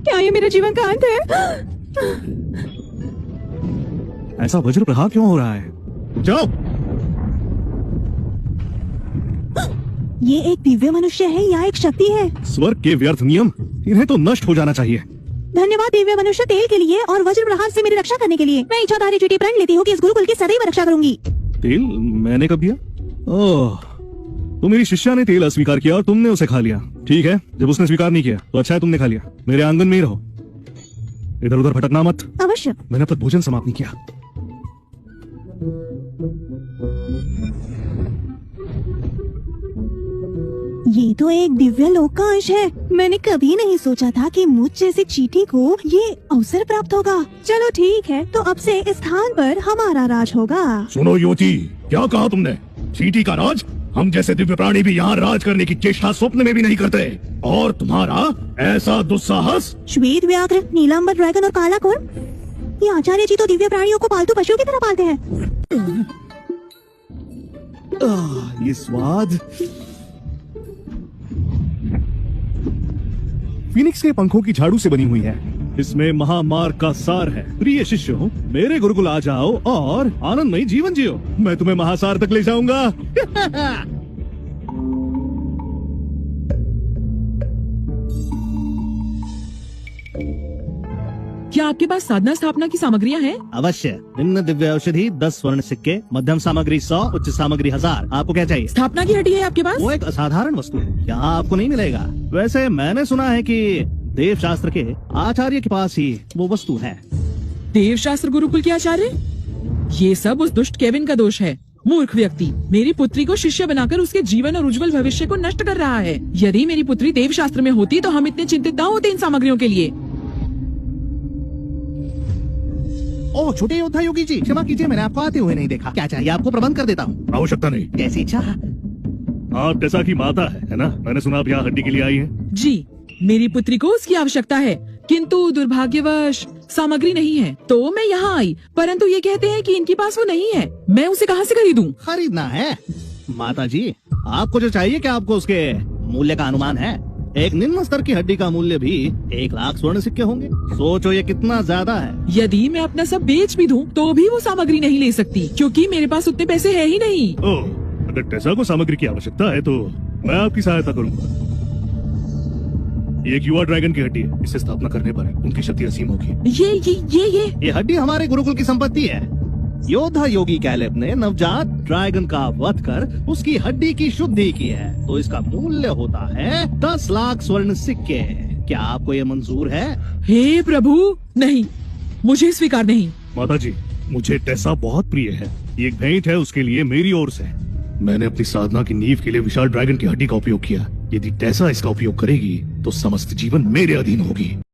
क्या ये मेरे जीवन का अंत है? ऐसा वज्र प्रहार क्यों हो रहा है? जाओ। ये एक दिव्य मनुष्य है या एक शक्ति है? स्वर्ग के व्यर्थ नियम, इन्हें तो नष्ट हो जाना चाहिए। धन्यवाद दिव्य मनुष्य तेल के लिए और वज्र प्रहार से मेरी रक्षा करने के लिए। मैं इच्छाधारी चीटी प्रण लेती हूँ कि इस गुरुकुल की सदैव रक्षा करूंगी। तेल मैंने कब दिया? ओह, तो मेरी शिष्या ने तेल अस्वीकार किया और तुमने उसे खा लिया। ठीक है, जब उसने स्वीकार नहीं किया तो अच्छा है तुमने खा लिया। मेरे आंगन में ही रहो, इधर उधर भटकना मत। अवश्य। मैंने अब तक भोजन समाप्त नहीं किया। ये तो एक दिव्य लोक का अंश है। मैंने कभी नहीं सोचा था कि मुझ जैसी चीटी को ये अवसर प्राप्त होगा। चलो ठीक है, तो अब से इस स्थान पर हमारा राज होगा। सुनो युवती, क्या कहा तुमने? चीटी का राज? हम जैसे दिव्य प्राणी भी यहाँ राज करने की चेष्टा स्वप्न में भी नहीं करते। और तुम्हारा ऐसा दुस्साहस? श्वेत व्याघ्र, नीलांबर ड्रैगन और काला कुर्म, ये आचार्य जी तो दिव्य प्राणियों को पालतू पशुओं की तरह पालते हैं। ये स्वाद। फीनिक्स के पंखों की झाड़ू से बनी हुई है। इसमें महामार्ग का सार है। प्रिय शिष्यों, मेरे गुरुकुल आ जाओ और आनंदमय जीवन जियो। मैं तुम्हें महासार तक ले जाऊंगा। क्या आपके पास साधना स्थापना की सामग्रियाँ हैं? अवश्य। निम्न दिव्य औषधि 10 स्वर्ण सिक्के, मध्यम सामग्री 100, उच्च सामग्री 1000। आपको क्या चाहिए? स्थापना की हड्डी है आपके पास? वो एक असाधारण वस्तु है, यहाँ आपको नहीं मिलेगा। वैसे मैंने सुना है कि देव शास्त्र के आचार्य के पास ही वो वस्तु है। देव शास्त्र गुरुकुल के आचार्य? ये सब उस दुष्ट केविन का दोष है। मूर्ख व्यक्ति मेरी पुत्री को शिष्य बनाकर उसके जीवन और उज्जवल भविष्य को नष्ट कर रहा है। यदि मेरी पुत्री देव शास्त्र में होती तो हम इतने चिंतित न होते इन सामग्रियों के लिए। ओह छोटे योद्धा योगी जी, क्षमा कीजिए, मैंने आपको आते हुए नहीं देखा। क्या चाहिए आपको? प्रबंध कर देता हूँ। आवश्यकता नहीं। कैसी इच्छा? आप जैसा की माता है ना? मैंने सुना आप यहाँ हड्डी के लिए आई है। जी, मेरी पुत्री को उसकी आवश्यकता है, किंतु दुर्भाग्यवश सामग्री नहीं है, तो मैं यहाँ आई। परंतु ये कहते हैं कि इनके पास वो नहीं है। मैं उसे कहाँ से खरीदूं? खरीदना है? माता जी, आपको जो चाहिए, क्या आपको उसके मूल्य का अनुमान है? एक निम्न स्तर की हड्डी का मूल्य भी 1 लाख स्वर्ण सिक्के होंगे। सोचो ये कितना ज्यादा है। यदि मैं अपना सब बेच भी दूं, तो भी वो सामग्री नहीं ले सकती, क्योंकि मेरे पास उतने पैसे है ही नहीं। ओह, अगर टेसा को सामग्री की आवश्यकता है तो मैं आपकी सहायता करूंगा। ये एक युवा ड्रैगन की हड्डी है। इसे स्थापना करने पर उनकी शक्ति असीम होगी। ये हड्डी हमारे गुरुकुल की संपत्ति है। योद्धा योगी कैलेब ने नवजात ड्रैगन का वध कर उसकी हड्डी की शुद्धि की है, तो इसका मूल्य होता है 10 लाख स्वर्ण सिक्के। क्या आपको ये मंजूर है? हे प्रभु, नहीं, मुझे स्वीकार नहीं। माता जी, मुझे टेसा बहुत प्रिय है। ये एक भेंट है उसके लिए मेरी ओर से। मैंने अपनी साधना की नींव के लिए विशाल ड्रैगन की हड्डी का उपयोग किया। यदि टेसा इसका उपयोग करेगी तो समस्त जीवन मेरे अधीन होगी।